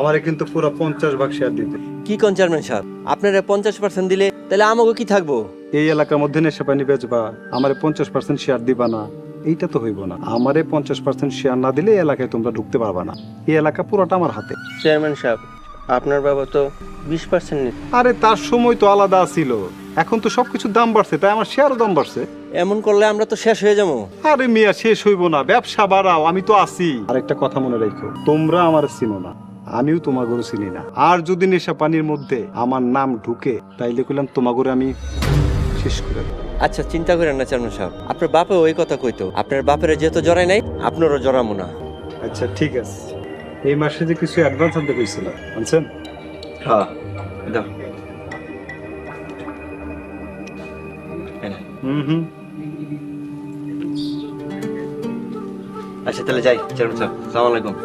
আমারে কিন্তু পুরো 50 ভাগ শেয়ার দিতে। কি কোন চেয়ারম্যান সাহেব, আপনারা 50% দিলে তাহলে আমাকে কি থাকবো? এই এলাকার মধ্যে নেশা পানি বেচবা, আমারে 50% শেয়ার দিবা না, এইটা তো হইব না। আমারে 50% শেয়ার না দিলে এই এলাকায় তোমরা ঢুকতে পারবা না। এই এলাকা পুরোটা আমার হাতে। চেয়ারম্যান সাহেব, আপনার বাবা তো 20% নিত। আরে তার সময় তো আলাদা ছিল, এখন তো সবকিছুর দাম বাড়ছে, তাই আমার শেয়ারও দাম বাড়ছে। এমন করলে আমরা তো শেষ হয়ে যাবো। আরে মিয়া, শেষ হইব না, ব্যবসা বাড়াও, আমি তো আছি। আরেকটা কথা মনে রাখো, তোমরা আমার চিনো না, আমিও তোমার গরু চিনি না। আর যদি নেশা পানির মধ্যে আমার নাম ঢুকে, তাইলে কইলাম তোমার গরু আমি শেষ করে দেব। আচ্ছা, চিন্তা করেন না চেয়ারম্যান সাহেব, আপনার বাপে ওই কথা কইতো, আপনার বাপের যেহেতু জড়াই নাই, আপনারও জড়াবো না। আচ্ছা ঠিক আছে, এই মাসে যে কিছু অ্যাডভান্স আনতে কইছিল, আনছেন? হ্যাঁ, হুম। আচ্ছা তাহলে যাই চেয়ারম্যান সাহেব, আসসালামু আলাইকুম।